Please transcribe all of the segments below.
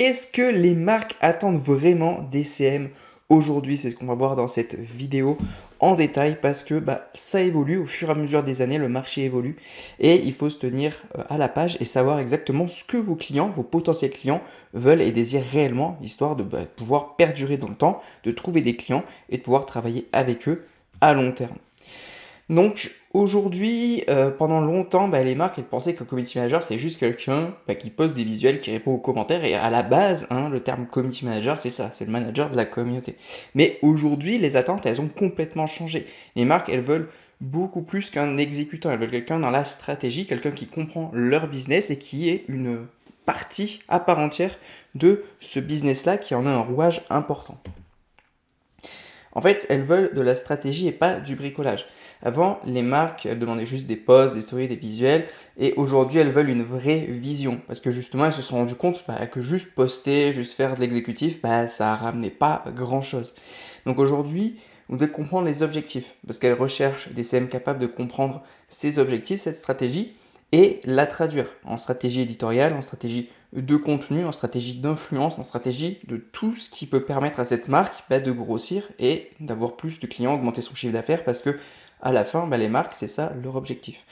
Qu'est-ce que les marques attendent vraiment des CM aujourd'hui? C'est ce qu'on va voir dans cette vidéo en détail parce que ça évolue au fur et à mesure des années, le marché évolue et il faut se tenir à la page et savoir exactement ce que vos clients, vos potentiels clients veulent et désirent réellement, histoire de pouvoir perdurer dans le temps, de trouver des clients et de pouvoir travailler avec eux à long terme. Donc aujourd'hui, pendant longtemps, les marques elles pensaient que community manager c'est juste quelqu'un qui poste des visuels, qui répond aux commentaires et à la base, le terme community manager c'est ça, c'est le manager de la communauté. Mais aujourd'hui, les attentes elles ont complètement changé. Les marques elles veulent beaucoup plus qu'un exécutant, elles veulent quelqu'un dans la stratégie, quelqu'un qui comprend leur business et qui est une partie à part entière de ce business-là qui en a un rouage important. En fait, elles veulent de la stratégie et pas du bricolage. Avant, les marques, elles demandaient juste des posts, des stories, des visuels, et aujourd'hui, elles veulent une vraie vision, parce que justement, elles se sont rendues compte que juste poster, juste faire de l'exécutif, ça ramenait pas grand-chose. Donc aujourd'hui, vous devez comprendre les objectifs, parce qu'elles recherchent des CM capables de comprendre ces objectifs, cette stratégie, et la traduire en stratégie éditoriale, en stratégie de contenu, en stratégie d'influence, en stratégie de tout ce qui peut permettre à cette marque de grossir et d'avoir plus de clients, augmenter son chiffre d'affaires parce que à la fin, les marques, c'est ça leur objectif.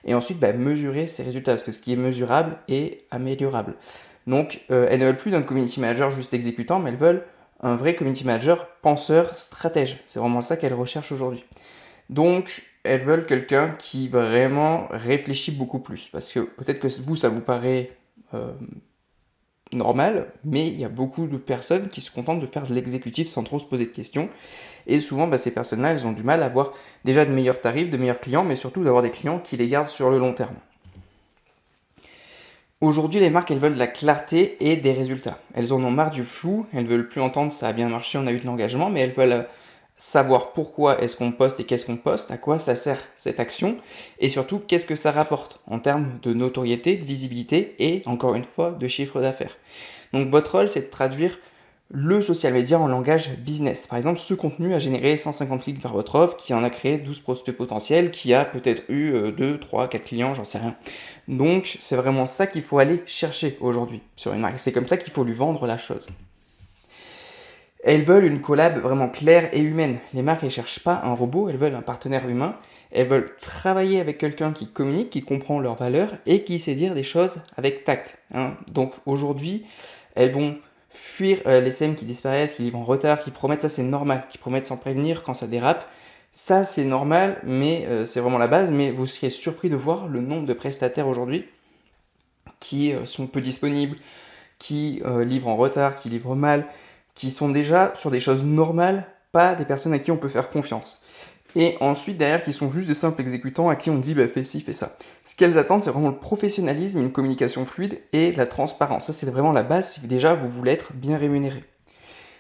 Et ensuite, mesurer ces résultats parce que ce qui est mesurable est améliorable. Donc, elles ne veulent plus d'un community manager juste exécutant, mais elles veulent un vrai community manager penseur, stratège. C'est vraiment ça qu'elles recherchent aujourd'hui. Donc, elles veulent quelqu'un qui vraiment réfléchit beaucoup plus. Parce que peut-être que vous, ça vous paraît normal, mais il y a beaucoup de personnes qui se contentent de faire de l'exécutif sans trop se poser de questions. Et souvent, ces personnes-là, elles ont du mal à avoir déjà de meilleurs tarifs, de meilleurs clients, mais surtout d'avoir des clients qui les gardent sur le long terme. Aujourd'hui, les marques, elles veulent de la clarté et des résultats. Elles en ont marre du flou, elles ne veulent plus entendre ça a bien marché, on a eu de l'engagement, mais elles veulent savoir pourquoi est-ce qu'on poste et qu'est-ce qu'on poste, à quoi ça sert cette action, et surtout qu'est-ce que ça rapporte en termes de notoriété, de visibilité et, encore une fois, de chiffre d'affaires. Donc votre rôle, c'est de traduire le social media en langage business. Par exemple, ce contenu a généré 150 clics vers votre offre, qui en a créé 12 prospects potentiels, qui a peut-être eu 2, 3, 4 clients, j'en sais rien. Donc, c'est vraiment ça qu'il faut aller chercher aujourd'hui sur une marque. C'est comme ça qu'il faut lui vendre la chose. Elles veulent une collab vraiment claire et humaine. Les marques, elles ne cherchent pas un robot, elles veulent un partenaire humain. Elles veulent travailler avec quelqu'un qui communique, qui comprend leurs valeurs et qui sait dire des choses avec tact. Donc aujourd'hui, elles vont fuir les CM qui disparaissent, qui livrent en retard, qui promettent, ça c'est normal, qui promettent sans prévenir quand ça dérape. Ça c'est normal, mais c'est vraiment la base, mais vous seriez surpris de voir le nombre de prestataires aujourd'hui qui sont peu disponibles, qui livrent en retard, qui livrent mal, qui sont déjà sur des choses normales, pas des personnes à qui on peut faire confiance. Et ensuite, derrière, qui sont juste de simples exécutants à qui on dit fais ci, fais ça. Ce qu'elles attendent, c'est vraiment le professionnalisme, une communication fluide et la transparence. Ça, c'est vraiment la base si déjà vous voulez être bien rémunéré.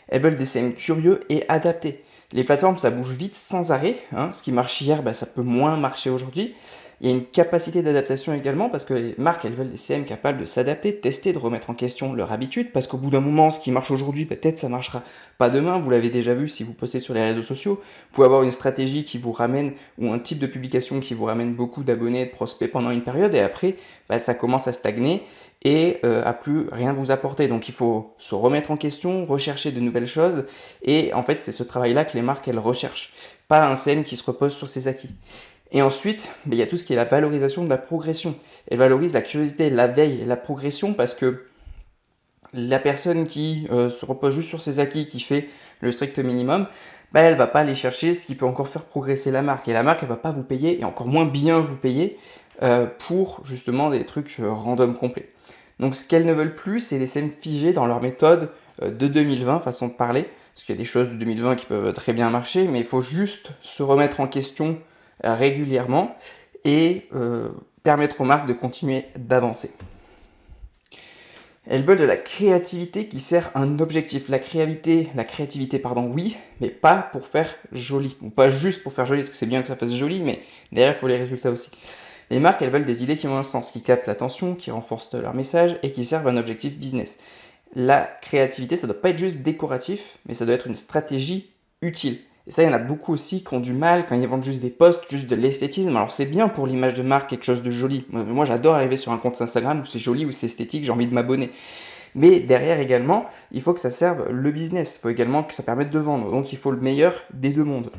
Elles veulent des CM curieux et adaptés. Les plateformes, ça bouge vite sans arrêt. Ce qui marche hier, ça peut moins marcher aujourd'hui. Il y a une capacité d'adaptation également parce que les marques, elles veulent des CM capables de s'adapter, de tester, de remettre en question leur habitude parce qu'au bout d'un moment, ce qui marche aujourd'hui, peut-être ça marchera pas demain. Vous l'avez déjà vu si vous postez sur les réseaux sociaux. Vous pouvez avoir une stratégie qui vous ramène ou un type de publication qui vous ramène beaucoup d'abonnés, de prospects pendant une période et après, ça commence à stagner et à plus rien vous apporter. Donc il faut se remettre en question, rechercher de nouvelles choses et en fait, c'est ce travail-là que les marques, elles recherchent. Pas un CM qui se repose sur ses acquis. Et ensuite, il y a tout ce qui est la valorisation de la progression. Elle valorise la curiosité, la veille et la progression parce que la personne qui se repose juste sur ses acquis, qui fait le strict minimum, elle va pas aller chercher ce qui peut encore faire progresser la marque. Et la marque, elle va pas vous payer, et encore moins bien vous payer, pour justement des trucs random complets. Donc ce qu'elles ne veulent plus, c'est laisser me figer dans leur méthode de 2020, façon de parler, parce qu'il y a des choses de 2020 qui peuvent très bien marcher, mais il faut juste se remettre en question régulièrement et permettre aux marques de continuer d'avancer. Elles veulent de la créativité qui sert un objectif. La créativité, oui, mais pas pour faire joli. Ou pas juste pour faire joli, parce que c'est bien que ça fasse joli, mais derrière, il faut les résultats aussi. Les marques, elles veulent des idées qui ont un sens, qui captent l'attention, qui renforcent leur message et qui servent un objectif business. La créativité, ça ne doit pas être juste décoratif, mais ça doit être une stratégie utile. Et ça, il y en a beaucoup aussi qui ont du mal quand ils vendent juste des posts, juste de l'esthétisme. Alors c'est bien pour l'image de marque, quelque chose de joli. Moi, j'adore arriver sur un compte Instagram où c'est joli, où c'est esthétique, j'ai envie de m'abonner. Mais derrière également, il faut que ça serve le business, il faut également que ça permette de vendre, donc il faut le meilleur des deux mondes.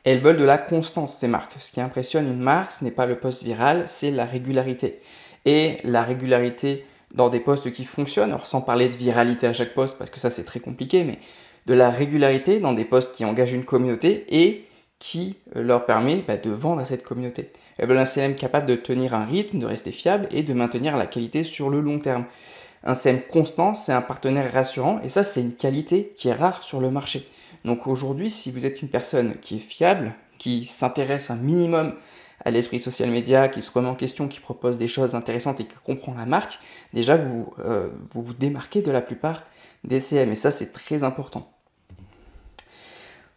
Elles veulent de la constance, ces marques. Ce qui impressionne une marque, ce n'est pas le post viral, c'est la régularité. Et la régularité dans des posts qui fonctionnent, alors sans parler de viralité à chaque post, parce que ça c'est très compliqué, mais de la régularité dans des posts qui engagent une communauté et qui leur permet de vendre à cette communauté. Elles veulent un CM capable de tenir un rythme, de rester fiable et de maintenir la qualité sur le long terme. Un CM constant, c'est un partenaire rassurant et ça, c'est une qualité qui est rare sur le marché. Donc aujourd'hui, si vous êtes une personne qui est fiable, qui s'intéresse un minimum à l'esprit social media, qui se remet en question, qui propose des choses intéressantes et qui comprend la marque, déjà vous démarquez de la plupart des CM et ça, c'est très important.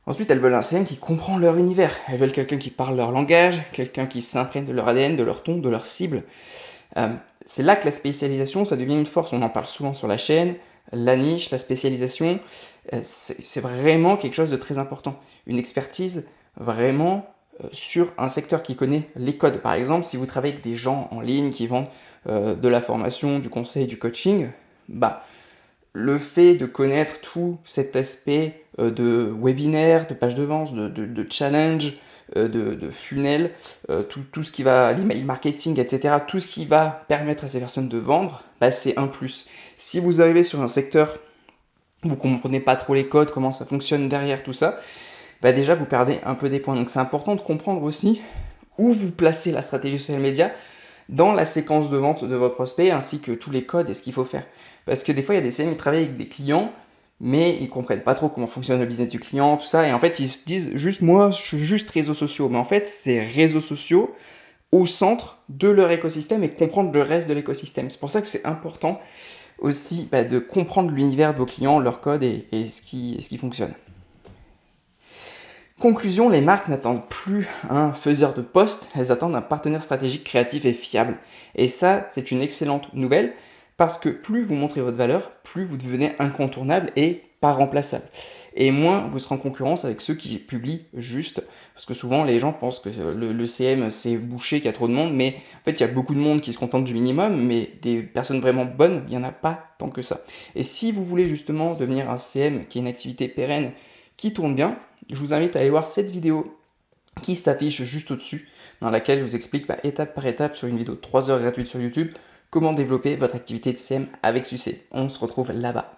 Ensuite, elles veulent un CM qui comprend leur univers. Elles veulent quelqu'un qui parle leur langage, quelqu'un qui s'imprègne de leur ADN, de leur ton, de leur cible. C'est là que la spécialisation, ça devient une force. On en parle souvent sur la chaîne, la niche, la spécialisation, c'est vraiment quelque chose de très important. Une expertise vraiment sur un secteur qui connaît les codes. Par exemple, si vous travaillez avec des gens en ligne qui vendent de la formation, du conseil, du coaching, le fait de connaître tout cet aspect de webinaire, de page de vente, de challenge, de funnel, tout ce qui va, l'email marketing, etc., tout ce qui va permettre à ces personnes de vendre, c'est un plus. Si vous arrivez sur un secteur, vous ne comprenez pas trop les codes, comment ça fonctionne derrière tout ça, déjà vous perdez un peu des points. Donc c'est important de comprendre aussi où vous placez la stratégie social media dans la séquence de vente de votre prospect, ainsi que tous les codes et ce qu'il faut faire. Parce que des fois, il y a des CM qui travaillent avec des clients, mais ils comprennent pas trop comment fonctionne le business du client, tout ça, et en fait, ils se disent juste, moi, je suis juste réseaux sociaux. Mais en fait, c'est réseaux sociaux au centre de leur écosystème et comprendre le reste de l'écosystème. C'est pour ça que c'est important aussi de comprendre l'univers de vos clients, leurs codes et ce qui fonctionne. Conclusion, les marques n'attendent plus un faiseur de poste, elles attendent un partenaire stratégique créatif et fiable. Et ça, c'est une excellente nouvelle parce que plus vous montrez votre valeur, plus vous devenez incontournable et pas remplaçable. Et moins vous serez en concurrence avec ceux qui publient juste. Parce que souvent, les gens pensent que le CM, c'est bouché, qu'il y a trop de monde, mais en fait, il y a beaucoup de monde qui se contente du minimum, mais des personnes vraiment bonnes, il n'y en a pas tant que ça. Et si vous voulez justement devenir un CM qui est une activité pérenne, qui tourne bien, je vous invite à aller voir cette vidéo qui s'affiche juste au-dessus, dans laquelle je vous explique étape par étape sur une vidéo de 3 heures gratuite sur YouTube, comment développer votre activité de CM avec succès. On se retrouve là-bas.